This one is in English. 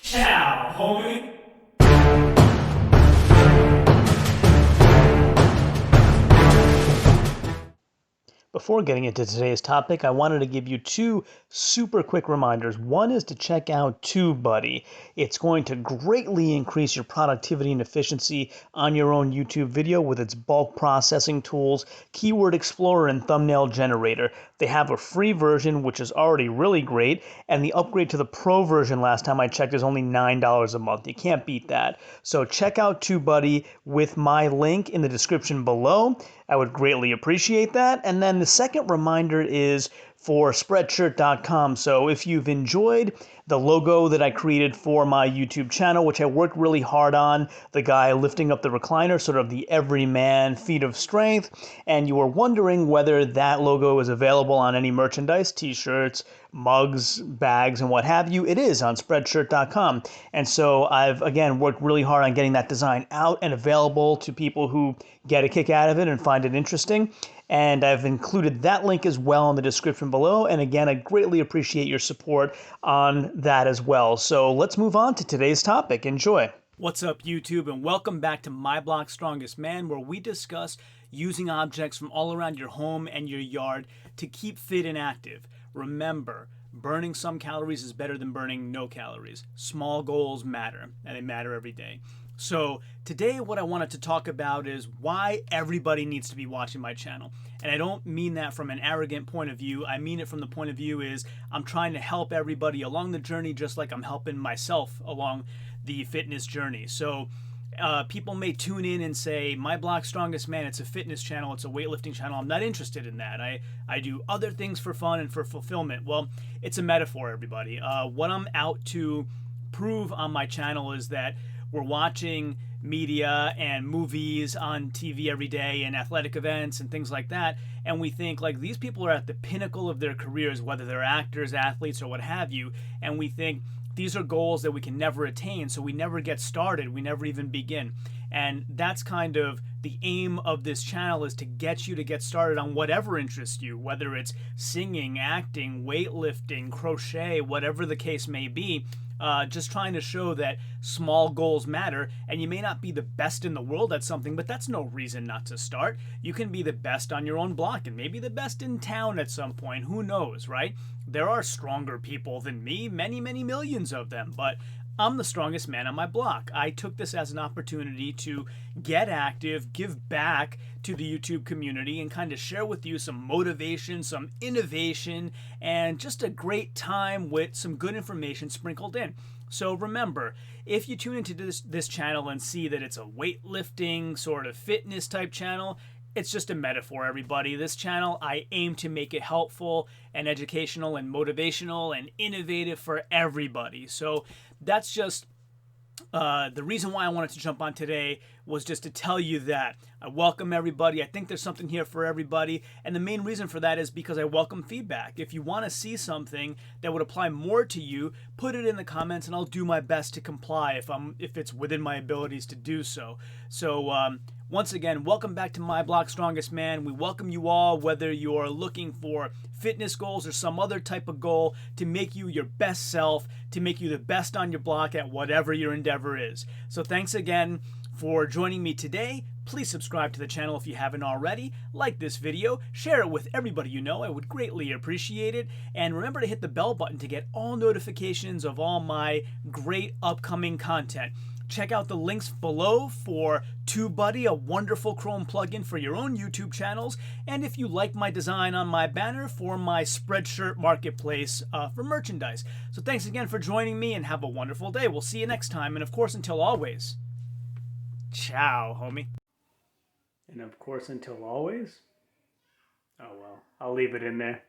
Ciao, homie. Before getting into today's topic, I wanted to give you two super quick reminders. One is to check out TubeBuddy. It's going to greatly increase your productivity and efficiency on your own YouTube video with its bulk processing tools, keyword explorer, and thumbnail generator. They have a free version, which is already really great, and the upgrade to the pro version last time I checked is only $9 a month. You can't beat that. So check out TubeBuddy with my link in the description below. I would greatly appreciate that. And then the second reminder is for Spreadshirt.com. So if you've enjoyed the logo that I created for my YouTube channel, which I worked really hard on, the guy lifting up the recliner, sort of the everyman feat of strength, and you were wondering whether that logo is available on any merchandise, t-shirts, mugs, bags, and what have you, it is on Spreadshirt.com. And so I've, again, worked really hard on getting that design out and available to people who get a kick out of it and find it interesting. And I've included that link as well in the description below. And again, I greatly appreciate your support on that as well. So let's move on to today's topic. Enjoy. What's up, YouTube, and welcome back to My Block Strongest Man, where we discuss using objects from all around your home and your yard to keep fit and active. Remember, burning some calories is better than burning no calories. Small goals matter, and they matter every day. So today what I wanted to talk about is why everybody needs to be watching my channel. And I don't mean that from an arrogant point of view. I mean it from the point of view is I'm trying to help everybody along the journey just like I'm helping myself along the fitness journey. So people may tune in and say, My Block Strongest Man, it's a fitness channel, it's a weightlifting channel. I'm not interested in that. I do other things for fun and for fulfillment. Well, it's a metaphor, everybody. What I'm out to prove on my channel is that we're watching media and movies on TV every day and athletic events and things like that, and we think like these people are at the pinnacle of their careers, whether they're actors, athletes, or what have you, and we think these are goals that we can never attain, so we never get started, we never even begin. And that's kind of the aim of this channel, is to get you to get started on whatever interests you, whether it's singing, acting, weightlifting, crochet, whatever the case may be. Just trying to show that small goals matter, and you may not be the best in the world at something, but that's no reason not to start. You can be the best on your own block and maybe the best in town at some point. Who knows, right? There are stronger people than me, many, many millions of them, but I'm the strongest man on my block. I took this as an opportunity to get active, give back to the YouTube community, and kind of share with you some motivation, some innovation, and just a great time with some good information sprinkled in. So remember, if you tune into this channel and see that it's a weightlifting sort of fitness type channel, it's just a metaphor, everybody. This channel, I aim to make it helpful and educational and motivational and innovative for everybody. So that's just the reason why I wanted to jump on today, was just to tell you that I welcome everybody. I think there's something here for everybody. And the main reason for that is because I welcome feedback. If you want to see something that would apply more to you, put it in the comments and I'll do my best to comply if it's within my abilities to do so. So once again, welcome back to My Block Strongest Man. We welcome you all, whether you're looking for fitness goals or some other type of goal to make you your best self, to make you the best on your block at whatever your endeavor is. So thanks again for joining me today. Please subscribe to the channel if you haven't already. Like this video, share it with everybody you know. I would greatly appreciate it. And remember to hit the bell button to get all notifications of all my great upcoming content. Check out the links below for TubeBuddy, a wonderful Chrome plugin for your own YouTube channels, and if you like my design on my banner, for my Spreadshirt marketplace for merchandise. So thanks again for joining me, and have a wonderful day. We'll see you next time, and of course, until always, ciao, homie. And of course, until always, oh well, I'll leave it in there.